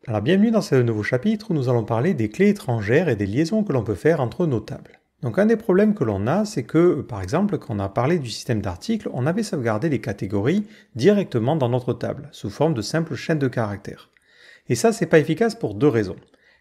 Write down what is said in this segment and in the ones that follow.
Alors bienvenue dans ce nouveau chapitre où nous allons parler des clés étrangères et des liaisons que l'on peut faire entre nos tables. Donc un des problèmes que l'on a, c'est que par exemple quand on a parlé du système d'articles, on avait sauvegardé les catégories directement dans notre table, sous forme de simples chaînes de caractères. Et ça c'est pas efficace pour deux raisons.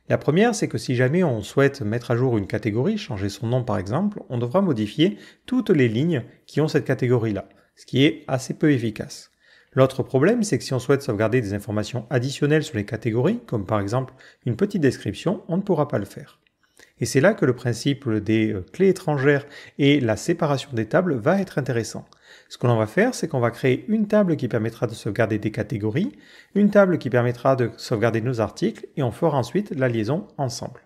La première, c'est que si jamais on souhaite mettre à jour une catégorie, changer son nom par exemple, on devra modifier toutes les lignes qui ont cette catégorie-là, ce qui est assez peu efficace. L'autre problème, c'est que si on souhaite sauvegarder des informations additionnelles sur les catégories, comme par exemple une petite description, on ne pourra pas le faire. Et c'est là que le principe des clés étrangères et la séparation des tables va être intéressant. Ce que l'on va faire, c'est qu'on va créer une table qui permettra de sauvegarder des catégories, une table qui permettra de sauvegarder nos articles, et on fera ensuite la liaison ensemble.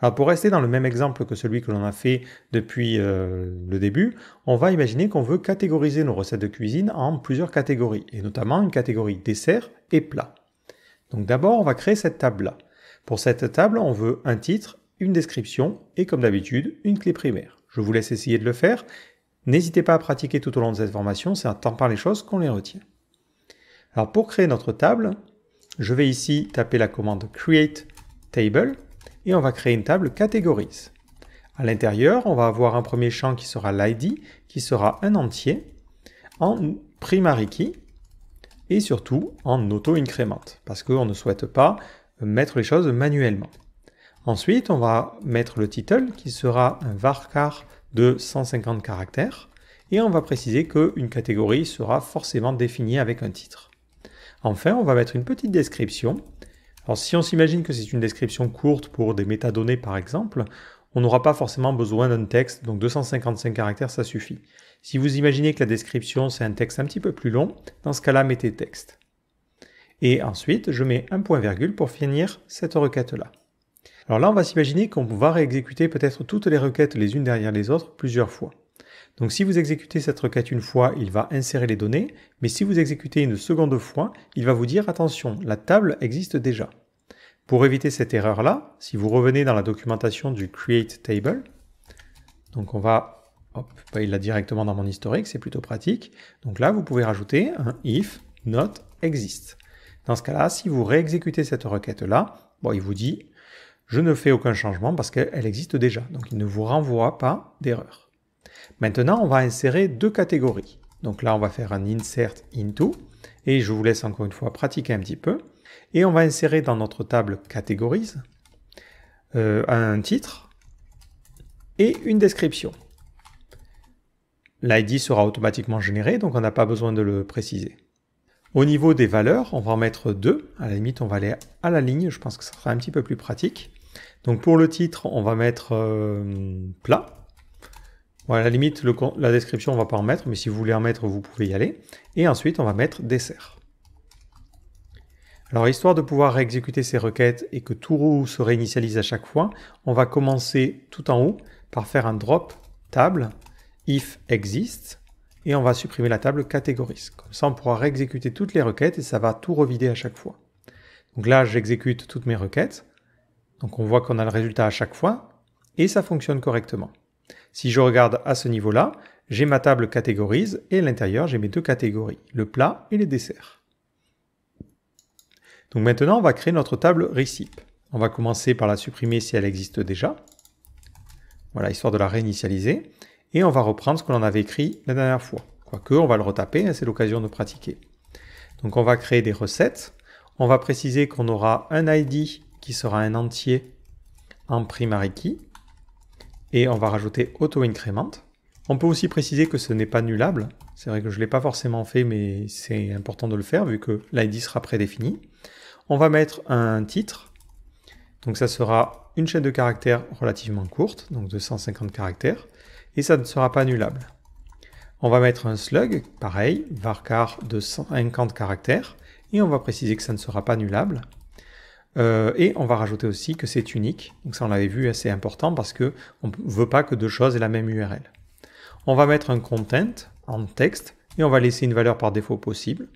Alors pour rester dans le même exemple que celui que l'on a fait depuis le début, on va imaginer qu'on veut catégoriser nos recettes de cuisine en plusieurs catégories, et notamment une catégorie dessert et plat. Donc d'abord, on va créer cette table-là. Pour cette table, on veut un titre, une description et comme d'habitude, une clé primaire. Je vous laisse essayer de le faire. N'hésitez pas à pratiquer tout au long de cette formation, c'est en tapant les choses qu'on les retient. Alors pour créer notre table, je vais ici taper la commande Create Table et on va créer une table Categories. À l'intérieur, on va avoir un premier champ qui sera l'ID, qui sera un entier en primary key et surtout en auto-increment, parce qu'on ne souhaite pas mettre les choses manuellement. Ensuite, on va mettre le title qui sera un varchar de 150 caractères et on va préciser qu'une catégorie sera forcément définie avec un titre. Enfin, on va mettre une petite description. Alors si on s'imagine que c'est une description courte pour des métadonnées par exemple, on n'aura pas forcément besoin d'un texte, donc 255 caractères ça suffit. Si vous imaginez que la description c'est un texte un petit peu plus long, dans ce cas-là mettez texte. Et ensuite je mets un point virgule pour finir cette requête-là. Alors là on va s'imaginer qu'on va réexécuter peut-être toutes les requêtes les unes derrière les autres plusieurs fois. Donc si vous exécutez cette requête une fois, il va insérer les données, mais si vous exécutez une seconde fois, il va vous dire attention, la table existe déjà. Pour éviter cette erreur-là, si vous revenez dans la documentation du Create Table, donc on va, il l'a directement dans mon historique, c'est plutôt pratique. Donc là, vous pouvez rajouter un if not exist. Dans ce cas-là, si vous réexécutez cette requête-là, il vous dit je ne fais aucun changement parce qu'elle existe déjà. Donc il ne vous renvoie pas d'erreur. Maintenant, on va insérer deux catégories. Donc là, on va faire un insert into et je vous laisse encore une fois pratiquer un petit peu. Et on va insérer dans notre table Categories un titre et une description. L'ID sera automatiquement généré, donc on n'a pas besoin de le préciser. Au niveau des valeurs, on va en mettre 2. À la limite, on va aller à la ligne, je pense que ça sera un petit peu plus pratique. Donc pour le titre, on va mettre plat. Bon, à la limite, la description, on ne va pas en mettre, mais si vous voulez en mettre, vous pouvez y aller. Et ensuite, on va mettre dessert. Alors, histoire de pouvoir réexécuter ces requêtes et que tout se réinitialise à chaque fois, on va commencer tout en haut par faire un drop table if exist et on va supprimer la table categories. Comme ça, on pourra réexécuter toutes les requêtes et ça va tout revider à chaque fois. Donc là, j'exécute toutes mes requêtes. Donc on voit qu'on a le résultat à chaque fois et ça fonctionne correctement. Si je regarde à ce niveau-là, j'ai ma table categories et à l'intérieur, j'ai mes deux catégories, le plat et les desserts. Donc maintenant, on va créer notre table recip. On va commencer par la supprimer si elle existe déjà. Voilà, histoire de la réinitialiser. Et on va reprendre ce que l'on avait écrit la dernière fois. Quoique, on va le retaper, c'est l'occasion de pratiquer. Donc on va créer des recettes. On va préciser qu'on aura un ID qui sera un entier en primary key. Et on va rajouter auto-increment. On peut aussi préciser que ce n'est pas nullable. C'est vrai que je ne l'ai pas forcément fait, mais c'est important de le faire vu que l'ID sera prédéfini. On va mettre un titre. Donc ça sera une chaîne de caractères relativement courte, donc de 150 caractères. Et ça ne sera pas nullable. On va mettre un slug, pareil, varchar de 150 caractères. Et on va préciser que ça ne sera pas nullable. Et on va rajouter aussi que c'est unique. Donc ça, on l'avait vu, assez important parce qu'on ne veut pas que deux choses aient la même URL. On va mettre un content en texte et on va laisser une valeur par défaut possible.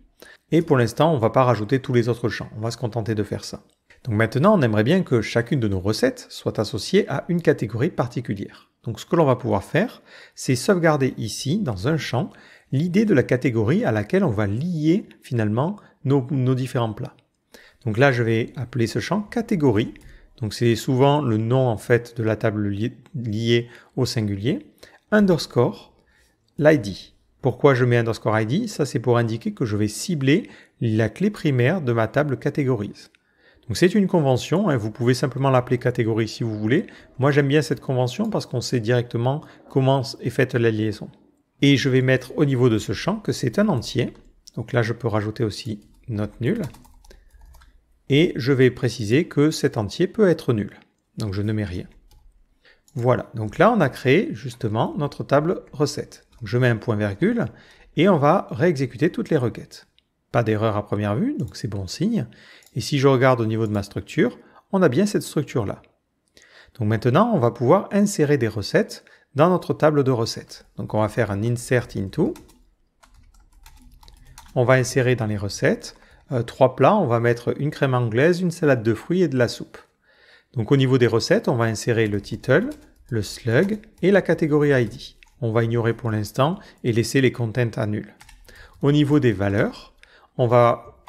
Et pour l'instant, on ne va pas rajouter tous les autres champs. On va se contenter de faire ça. Donc maintenant, on aimerait bien que chacune de nos recettes soit associée à une catégorie particulière. Donc ce que l'on va pouvoir faire, c'est sauvegarder ici, dans un champ, l'idée de la catégorie à laquelle on va lier finalement nos différents plats. Donc là, je vais appeler ce champ catégorie. Donc c'est souvent le nom en fait de la table liée au singulier. Underscore l'ID. Pourquoi je mets underscore ID? Ça, c'est pour indiquer que je vais cibler la clé primaire de ma table catégorise. Donc c'est une convention, hein, vous pouvez simplement l'appeler catégorie si vous voulez. Moi, j'aime bien cette convention parce qu'on sait directement comment est faite la liaison. Et je vais mettre au niveau de ce champ que c'est un entier. Donc là, je peux rajouter aussi note nulle. Et je vais préciser que cet entier peut être nul. Donc je ne mets rien. Voilà, donc là on a créé justement notre table recette. Donc je mets un point virgule et on va réexécuter toutes les requêtes. Pas d'erreur à première vue, donc c'est bon signe. Et si je regarde au niveau de ma structure, on a bien cette structure-là. Donc maintenant, on va pouvoir insérer des recettes dans notre table de recettes. Donc on va faire un insert into. On va insérer dans les recettes 3 plats. On va mettre une crème anglaise, une salade de fruits et de la soupe. Donc au niveau des recettes, on va insérer le title, le slug et la catégorie ID. On va ignorer pour l'instant et laisser les contents à nul. Au niveau des valeurs, on va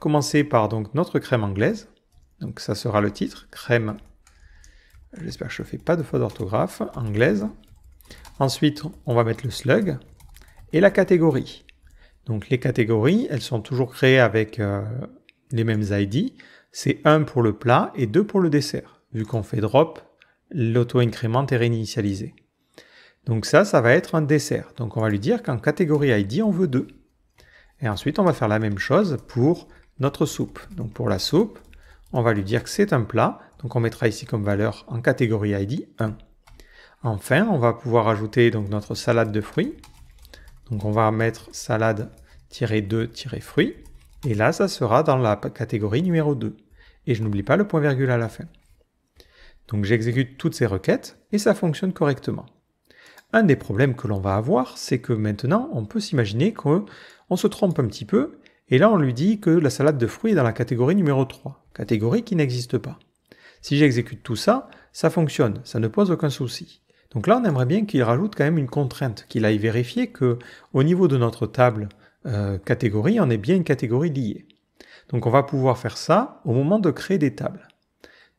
commencer par donc, notre crème anglaise. Donc ça sera le titre, crème, j'espère que je ne fais pas de faute d'orthographe, anglaise. Ensuite, on va mettre le slug et la catégorie. Donc les catégories, elles sont toujours créées avec les mêmes ID. C'est 1 pour le plat et 2 pour le dessert. Vu qu'on fait drop, l'auto-incrément est réinitialisé. Donc ça va être un dessert. Donc on va lui dire qu'en catégorie ID, on veut 2. Et ensuite, on va faire la même chose pour notre soupe. Donc pour la soupe, on va lui dire que c'est un plat. Donc on mettra ici comme valeur en catégorie ID 1. Enfin, on va pouvoir ajouter donc notre salade de fruits. Donc on va mettre salade-2-fruits. Et là, ça sera dans la catégorie numéro 2. Et je n'oublie pas le point virgule à la fin. Donc j'exécute toutes ces requêtes et ça fonctionne correctement. Un des problèmes que l'on va avoir, c'est que maintenant, on peut s'imaginer qu'on se trompe un petit peu. Et là, on lui dit que la salade de fruits est dans la catégorie numéro 3. Catégorie qui n'existe pas. Si j'exécute tout ça, ça fonctionne. Ça ne pose aucun souci. Donc là, on aimerait bien qu'il rajoute quand même une contrainte, qu'il aille vérifier qu'au niveau de notre table catégorie, on ait bien une catégorie liée. Donc on va pouvoir faire ça au moment de créer des tables.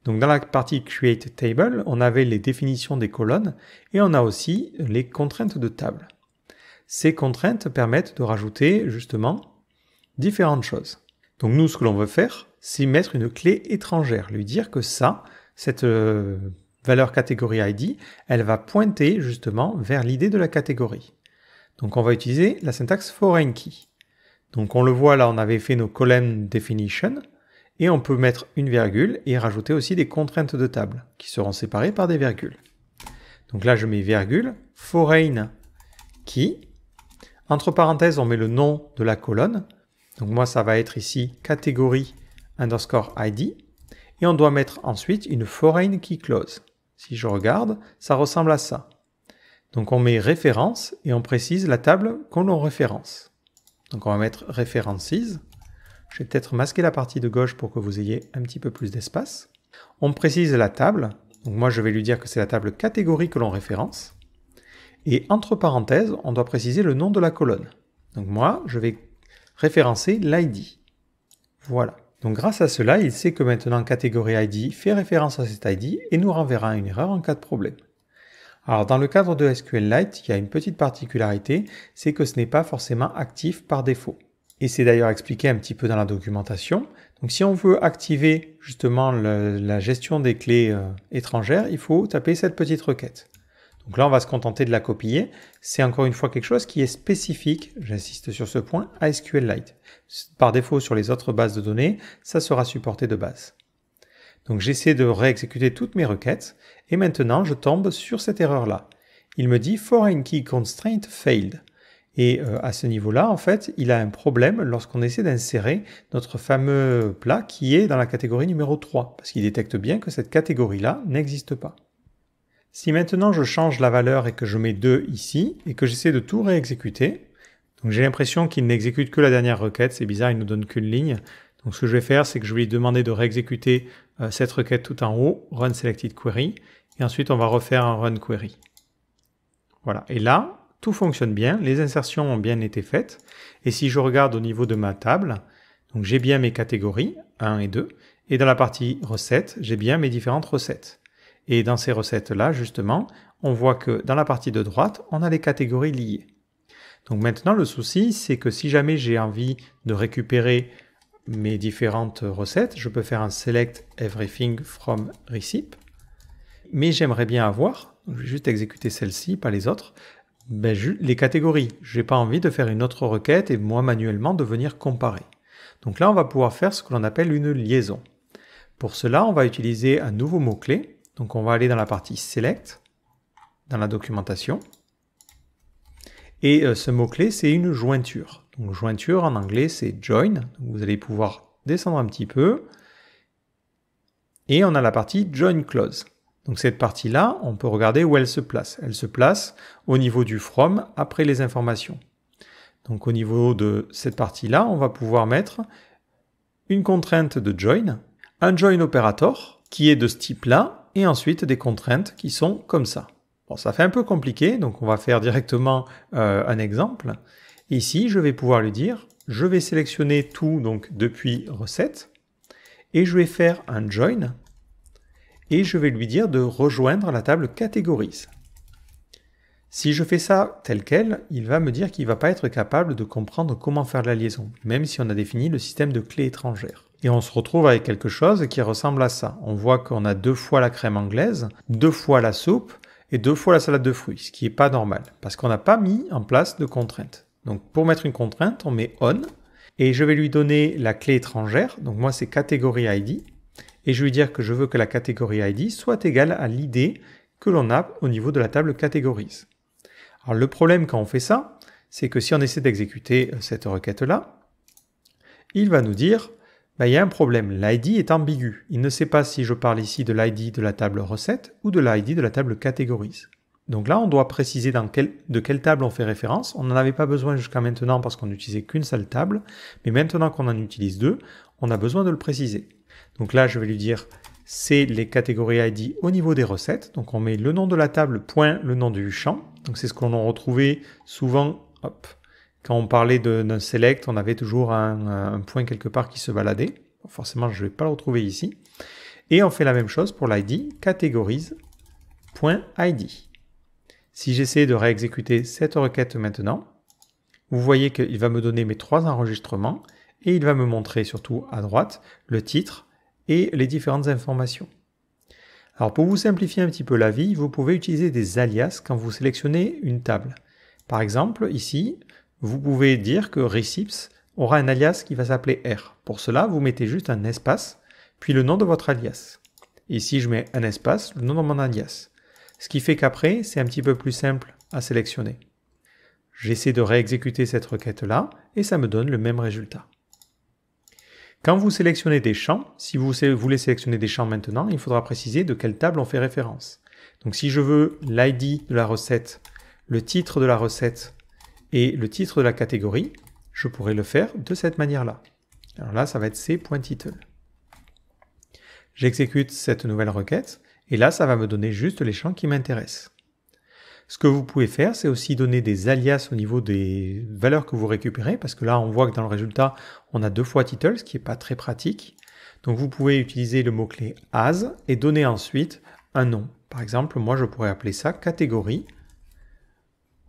Donc dans la partie Create Table, on avait les définitions des colonnes et on a aussi les contraintes de table. Ces contraintes permettent de rajouter justement différentes choses. Donc nous, ce que l'on veut faire, c'est mettre une clé étrangère, lui dire que cette valeur catégorie ID, elle va pointer justement vers l'idée de la catégorie. Donc on va utiliser la syntaxe foreign key. Donc on le voit là, on avait fait nos column definition et on peut mettre une virgule et rajouter aussi des contraintes de table qui seront séparées par des virgules. Donc là je mets virgule, foreign key. Entre parenthèses, on met le nom de la colonne. Donc moi ça va être ici catégorie underscore ID. Et on doit mettre ensuite une foreign key clause. Si je regarde, ça ressemble à ça. Donc on met référence et on précise la table qu'on l'on référence. Donc on va mettre references. Je vais peut-être masquer la partie de gauche pour que vous ayez un petit peu plus d'espace. On précise la table. Donc moi je vais lui dire que c'est la table catégorie que l'on référence. Et entre parenthèses, on doit préciser le nom de la colonne. Donc moi, je vais référencer l'ID. Voilà. Donc grâce à cela, il sait que maintenant catégorie ID fait référence à cet ID et nous renverra une erreur en cas de problème. Alors dans le cadre de SQLite, il y a une petite particularité, c'est que ce n'est pas forcément actif par défaut. Et c'est d'ailleurs expliqué un petit peu dans la documentation. Donc si on veut activer justement la gestion des clés étrangères, il faut taper cette petite requête. Donc là, on va se contenter de la copier. C'est encore une fois quelque chose qui est spécifique, j'insiste sur ce point, à SQLite. Par défaut, sur les autres bases de données, ça sera supporté de base. Donc j'essaie de réexécuter toutes mes requêtes, et maintenant je tombe sur cette erreur-là. Il me dit Foreign Key Constraint Failed. Et à ce niveau-là, en fait, il a un problème lorsqu'on essaie d'insérer notre fameux plat qui est dans la catégorie numéro 3, parce qu'il détecte bien que cette catégorie-là n'existe pas. Si maintenant je change la valeur et que je mets 2 ici, et que j'essaie de tout réexécuter, donc j'ai l'impression qu'il n'exécute que la dernière requête, c'est bizarre, il ne nous donne qu'une ligne. Donc ce que je vais faire, c'est que je vais lui demander de réexécuter cette requête tout en haut, run selected query, et ensuite on va refaire un run query. Voilà, et là, tout fonctionne bien, les insertions ont bien été faites, et si je regarde au niveau de ma table, Donc j'ai bien mes catégories 1 et 2, et dans la partie recettes, j'ai bien mes différentes recettes. Et dans ces recettes-là, justement, on voit que dans la partie de droite, on a les catégories liées. Donc maintenant, le souci, c'est que si jamais j'ai envie de récupérer mes différentes recettes, je peux faire un select everything from receipt, mais j'aimerais bien avoir, je vais juste exécuter celle-ci, pas les autres, les catégories. Je n'ai pas envie de faire une autre requête et moi manuellement de venir comparer. Donc là, on va pouvoir faire ce que l'on appelle une liaison. Pour cela, on va utiliser un nouveau mot-clé. Donc on va aller dans la partie Select, dans la documentation. Et ce mot-clé, c'est une jointure. Donc jointure en anglais, c'est join. Donc, vous allez pouvoir descendre un petit peu. Et on a la partie join clause. Donc cette partie-là, on peut regarder où elle se place. Elle se place au niveau du from après les informations. Donc au niveau de cette partie-là, on va pouvoir mettre une contrainte de join, un join operator qui est de ce type-là, et ensuite des contraintes qui sont comme ça. Bon, ça fait un peu compliqué, donc on va faire directement un exemple. Ici, je vais pouvoir lui dire, je vais sélectionner tout donc depuis recette, et je vais faire un join, et je vais lui dire de rejoindre la table catégorise. Si je fais ça tel quel, il va me dire qu'il ne va pas être capable de comprendre comment faire la liaison, même si on a défini le système de clés étrangères. Et on se retrouve avec quelque chose qui ressemble à ça. On voit qu'on a 2 fois la crème anglaise, 2 fois la soupe et 2 fois la salade de fruits, ce qui n'est pas normal, parce qu'on n'a pas mis en place de contrainte. Donc pour mettre une contrainte, on met on, et je vais lui donner la clé étrangère, donc moi c'est catégorie ID, et je vais lui dire que je veux que la catégorie ID soit égale à l'ID que l'on a au niveau de la table catégorise. Alors le problème quand on fait ça, c'est que si on essaie d'exécuter cette requête-là, il va nous dire, il y a un problème, l'ID est ambigu. Il ne sait pas si je parle ici de l'ID de la table recette ou de l'ID de la table catégorise. Donc là, on doit préciser de quelle table on fait référence. On n'en avait pas besoin jusqu'à maintenant parce qu'on n'utilisait qu'une seule table, mais maintenant qu'on en utilise 2, on a besoin de le préciser. Donc là, je vais lui dire, c'est les catégories ID au niveau des recettes. Donc on met le nom de la table, point le nom du champ. Donc c'est ce qu'on a retrouvé souvent, quand on parlait d'un select, on avait toujours un point quelque part qui se baladait. Bon, forcément, je ne vais pas le retrouver ici. Et on fait la même chose pour l'ID, catégorise.id. Si j'essaie de réexécuter cette requête maintenant, vous voyez qu'il va me donner mes 3 enregistrements et il va me montrer surtout à droite le titre et les différentes informations. Alors pour vous simplifier un petit peu la vie, vous pouvez utiliser des alias quand vous sélectionnez une table. Par exemple, ici, vous pouvez dire que Receipts aura un alias qui va s'appeler R. Pour cela, vous mettez juste un espace, puis le nom de votre alias. Ici, je mets un espace, le nom de mon alias. Ce qui fait qu'après, c'est un petit peu plus simple à sélectionner. J'essaie de réexécuter cette requête-là, et ça me donne le même résultat. Quand vous sélectionnez des champs, si vous voulez sélectionner des champs maintenant, il faudra préciser de quelle table on fait référence. Donc si je veux l'ID de la recette, le titre de la recette et le titre de la catégorie, je pourrais le faire de cette manière-là. Alors là, ça va être c.title. J'exécute cette nouvelle requête et là, ça va me donner juste les champs qui m'intéressent. Ce que vous pouvez faire, c'est aussi donner des alias au niveau des valeurs que vous récupérez, parce que là, on voit que dans le résultat, on a 2 fois title, ce qui n'est pas très pratique. Donc vous pouvez utiliser le mot-clé as et donner ensuite un nom. Par exemple, moi, je pourrais appeler ça catégorie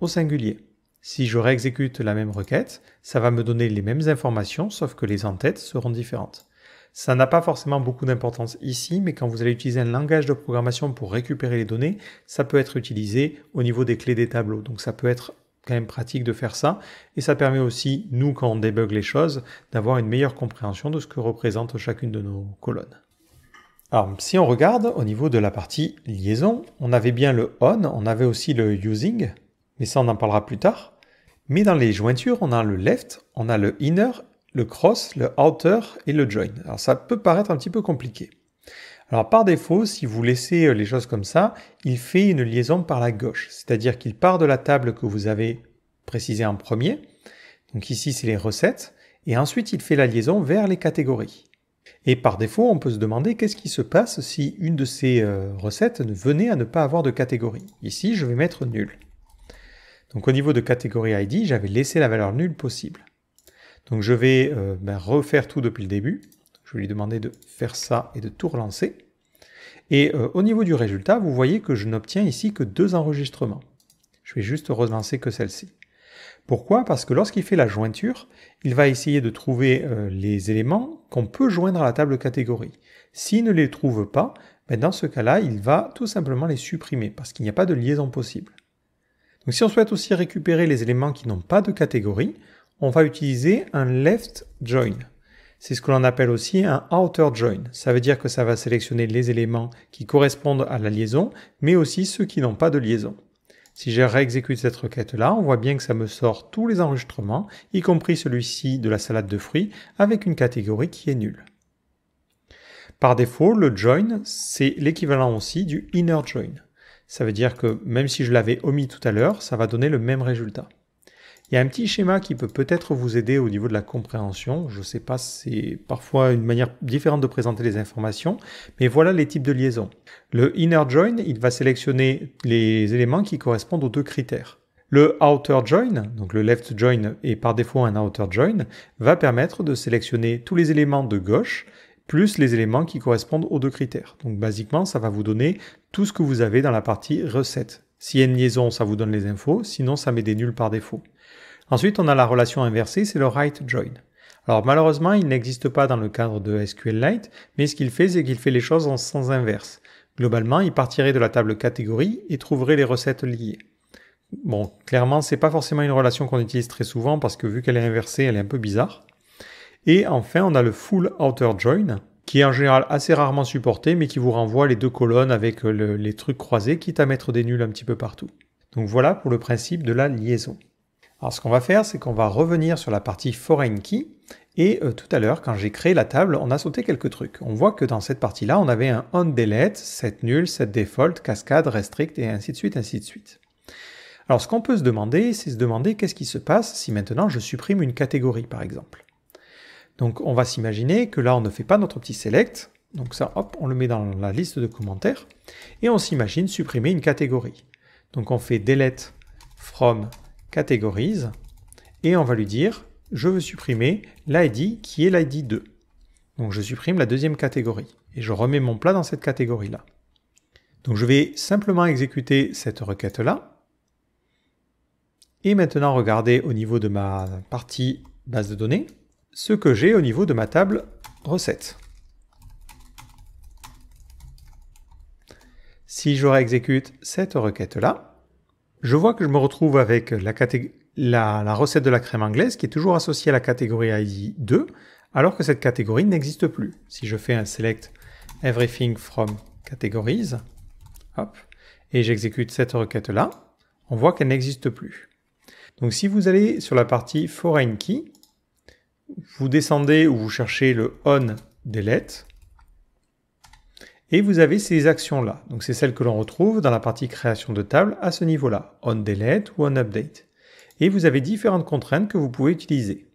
au singulier. Si je réexécute la même requête, ça va me donner les mêmes informations, sauf que les en-têtes seront différentes. Ça n'a pas forcément beaucoup d'importance ici, mais quand vous allez utiliser un langage de programmation pour récupérer les données, ça peut être utilisé au niveau des clés des tableaux. Donc ça peut être quand même pratique de faire ça. Et ça permet aussi, nous, quand on débug les choses, d'avoir une meilleure compréhension de ce que représente chacune de nos colonnes. Alors, si on regarde au niveau de la partie liaison, on avait bien le on, on avait aussi le using, mais ça on en parlera plus tard. Mais dans les jointures, on a le left, on a le inner, le cross, le outer et le join. Alors ça peut paraître un petit peu compliqué. Alors par défaut, si vous laissez les choses comme ça, il fait une liaison par la gauche. C'est-à-dire qu'il part de la table que vous avez précisée en premier. Donc ici, c'est les recettes. Et ensuite, il fait la liaison vers les catégories. Et par défaut, on peut se demander qu'est-ce qui se passe si une de ces recettes venait à ne pas avoir de catégorie. Ici, je vais mettre nul. Donc au niveau de catégorie ID, j'avais laissé la valeur nulle possible. Donc je vais refaire tout depuis le début. Je vais lui demander de faire ça et de tout relancer. Et au niveau du résultat, vous voyez que je n'obtiens ici que 2 enregistrements. Je vais juste relancer que celle-ci. Pourquoi? Parce que lorsqu'il fait la jointure, il va essayer de trouver les éléments qu'on peut joindre à la table catégorie. S'il ne les trouve pas, dans ce cas-là, il va tout simplement les supprimer parce qu'il n'y a pas de liaison possible. Donc si on souhaite aussi récupérer les éléments qui n'ont pas de catégorie, on va utiliser un left join. C'est ce que l'on appelle aussi un outer join. Ça veut dire que ça va sélectionner les éléments qui correspondent à la liaison, mais aussi ceux qui n'ont pas de liaison. Si je réexécute cette requête-là, on voit bien que ça me sort tous les enregistrements, y compris celui-ci de la salade de fruits, avec une catégorie qui est nulle. Par défaut, le join, c'est l'équivalent aussi du inner join. Ça veut dire que même si je l'avais omis tout à l'heure, ça va donner le même résultat. Il y a un petit schéma qui peut peut-être vous aider au niveau de la compréhension. Je ne sais pas, c'est parfois une manière différente de présenter les informations, mais voilà les types de liaisons. Le inner join, il va sélectionner les éléments qui correspondent aux 2 critères. Le outer join, donc le left join et par défaut un outer join, va permettre de sélectionner tous les éléments de gauche plus les éléments qui correspondent aux 2 critères. Donc basiquement, ça va vous donner tout ce que vous avez dans la partie recette. S'il y a une liaison, ça vous donne les infos, sinon ça met des nuls par défaut. Ensuite, on a la relation inversée, c'est le right join. Alors malheureusement, il n'existe pas dans le cadre de SQLite, mais ce qu'il fait, c'est qu'il fait les choses en sens inverse. Globalement, il partirait de la table catégorie et trouverait les recettes liées. Bon, clairement, c'est pas forcément une relation qu'on utilise très souvent parce que vu qu'elle est inversée, elle est un peu bizarre. Et enfin, on a le full outer join, qui est en général assez rarement supporté, mais qui vous renvoie les 2 colonnes avec les trucs croisés, quitte à mettre des nuls un petit peu partout. Donc voilà pour le principe de la liaison. Alors ce qu'on va faire, c'est qu'on va revenir sur la partie foreign key, et tout à l'heure, quand j'ai créé la table, on a sauté quelques trucs. On voit que dans cette partie-là, on avait un onDelete, set nul, set default, cascade, restrict, et ainsi de suite, ainsi de suite. Alors ce qu'on peut se demander, c'est se demander qu'est-ce qui se passe si maintenant je supprime une catégorie, par exemple. Donc on va s'imaginer que là, on ne fait pas notre petit select, donc ça, hop, on le met dans la liste de commentaires, et on s'imagine supprimer une catégorie. Donc on fait delete from categories, et on va lui dire, je veux supprimer l'ID qui est l'ID 2. Donc je supprime la 2e catégorie, et je remets mon plat dans cette catégorie-là. Donc je vais simplement exécuter cette requête-là, et maintenant regarder au niveau de ma partie base de données, ce que j'ai au niveau de ma table recette. Si je réexécute cette requête-là, je vois que je me retrouve avec la recette de la crème anglaise qui est toujours associée à la catégorie ID 2, alors que cette catégorie n'existe plus. Si je fais un select everything from categories, hop, et j'exécute cette requête-là, on voit qu'elle n'existe plus. Donc si vous allez sur la partie foreign key, vous descendez ou vous cherchez le onDelete, et vous avez ces actions-là. Donc c'est celles que l'on retrouve dans la partie création de table à ce niveau-là, onDelete ou onUpdate. Et vous avez différentes contraintes que vous pouvez utiliser.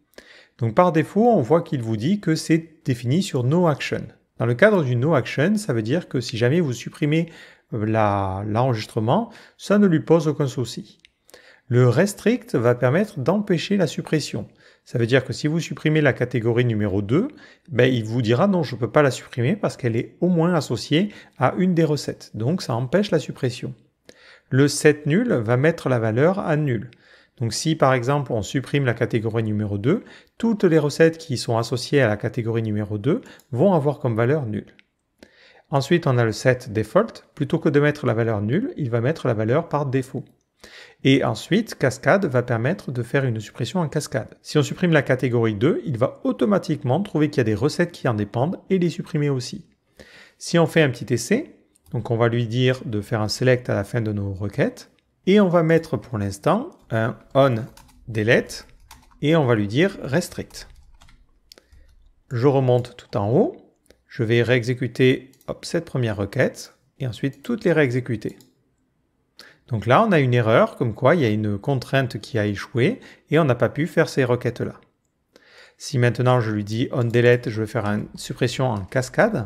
Donc par défaut, on voit qu'il vous dit que c'est défini sur noAction. Dans le cadre du noAction, ça veut dire que si jamais vous supprimez l'enregistrement, ça ne lui pose aucun souci. Le restrict va permettre d'empêcher la suppression. Ça veut dire que si vous supprimez la catégorie numéro 2, il vous dira non, je ne peux pas la supprimer parce qu'elle est au moins associée à une des recettes. Donc ça empêche la suppression. Le set nul va mettre la valeur à nul. Donc si par exemple on supprime la catégorie numéro 2, toutes les recettes qui sont associées à la catégorie numéro 2 vont avoir comme valeur nulle. Ensuite on a le set default. Plutôt que de mettre la valeur nulle, il va mettre la valeur par défaut. Et ensuite, cascade va permettre de faire une suppression en cascade. Si on supprime la catégorie 2, il va automatiquement trouver qu'il y a des recettes qui en dépendent et les supprimer aussi. Si on fait un petit essai, donc on va lui dire de faire un select à la fin de nos requêtes, et on va mettre pour l'instant un onDelete, et on va lui dire restrict. Je remonte tout en haut, je vais réexécuter cette première requête, et ensuite toutes les réexécuter. Donc là, on a une erreur, comme quoi il y a une contrainte qui a échoué et on n'a pas pu faire ces requêtes-là. Si maintenant je lui dis onDelete, je vais faire une suppression en cascade,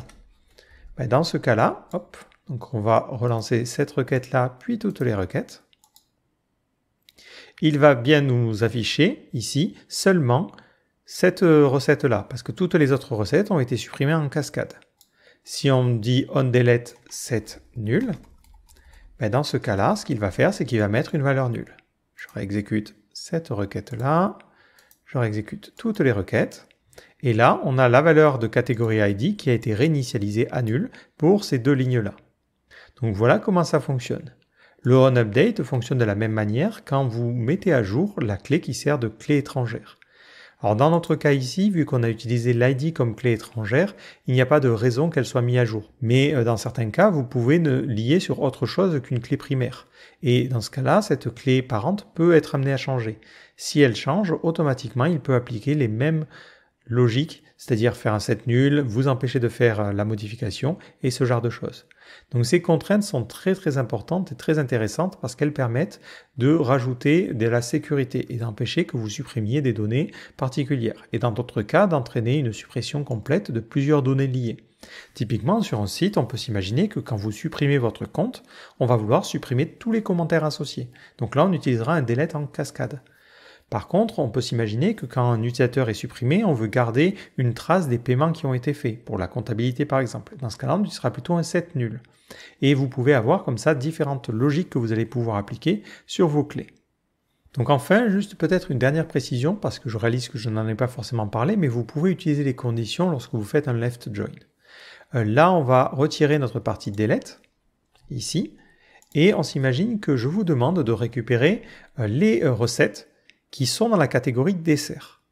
dans ce cas-là, hop, donc on va relancer cette requête-là, puis toutes les requêtes. Il va bien nous afficher ici seulement cette recette-là, parce que toutes les autres recettes ont été supprimées en cascade. Si on dit onDelete set nul, ben dans ce cas-là, ce qu'il va faire, c'est qu'il va mettre une valeur nulle. Je réexécute cette requête-là, je réexécute toutes les requêtes, et là, on a la valeur de catégorie ID qui a été réinitialisée à nul pour ces deux lignes-là. Donc voilà comment ça fonctionne. Le onUpdate fonctionne de la même manière quand vous mettez à jour la clé qui sert de clé étrangère. Alors dans notre cas ici, vu qu'on a utilisé l'ID comme clé étrangère, il n'y a pas de raison qu'elle soit mise à jour. Mais dans certains cas, vous pouvez ne lier sur autre chose qu'une clé primaire. Et dans ce cas-là, cette clé parente peut être amenée à changer. Si elle change, automatiquement, il peut appliquer les mêmes logiques, c'est-à-dire faire un set nul, vous empêcher de faire la modification et ce genre de choses. Donc ces contraintes sont très importantes et très intéressantes parce qu'elles permettent de rajouter de la sécurité et d'empêcher que vous supprimiez des données particulières. Et dans d'autres cas, d'entraîner une suppression complète de plusieurs données liées. Typiquement, sur un site, on peut s'imaginer que quand vous supprimez votre compte, on va vouloir supprimer tous les commentaires associés. Donc là, on utilisera un delete en cascade. Par contre, on peut s'imaginer que quand un utilisateur est supprimé, on veut garder une trace des paiements qui ont été faits, pour la comptabilité par exemple. Dans ce cas-là, on utilisera plutôt un set nul. Et vous pouvez avoir comme ça différentes logiques que vous allez pouvoir appliquer sur vos clés. Donc enfin, juste peut-être une dernière précision, parce que je réalise que je n'en ai pas forcément parlé, mais vous pouvez utiliser les conditions lorsque vous faites un left join. Là, on va retirer notre partie delete, ici, et on s'imagine que je vous demande de récupérer les recettes qui sont dans la catégorie dessert.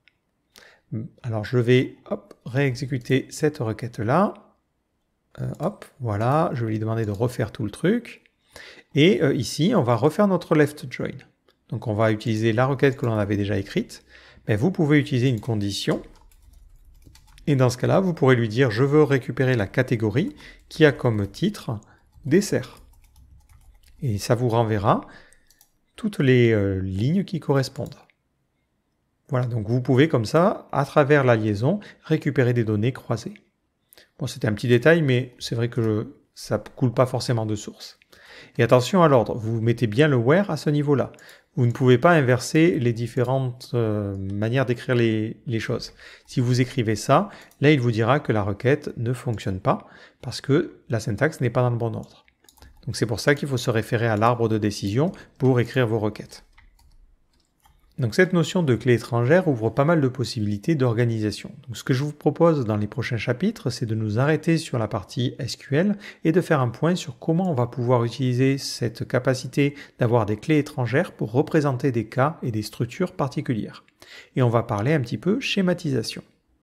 Alors je vais réexécuter cette requête-là. Voilà, je vais lui demander de refaire tout le truc. Et ici, on va refaire notre left join. Donc on va utiliser la requête que l'on avait déjà écrite. Mais vous pouvez utiliser une condition. Et dans ce cas-là, vous pourrez lui dire « Je veux récupérer la catégorie qui a comme titre dessert ». Et ça vous renverra toutes les lignes qui correspondent. Voilà, donc vous pouvez comme ça, à travers la liaison, récupérer des données croisées. Bon, c'était un petit détail, mais c'est vrai que ça ne coule pas forcément de source. Et attention à l'ordre, vous mettez bien le where à ce niveau-là. Vous ne pouvez pas inverser les différentes manières d'écrire les choses. Si vous écrivez ça, là il vous dira que la requête ne fonctionne pas, parce que la syntaxe n'est pas dans le bon ordre. Donc c'est pour ça qu'il faut se référer à l'arbre de décision pour écrire vos requêtes. Donc cette notion de clé étrangère ouvre pas mal de possibilités d'organisation. Donc ce que je vous propose dans les prochains chapitres, c'est de nous arrêter sur la partie SQL et de faire un point sur comment on va pouvoir utiliser cette capacité d'avoir des clés étrangères pour représenter des cas et des structures particulières. Et on va parler un petit peu schématisation.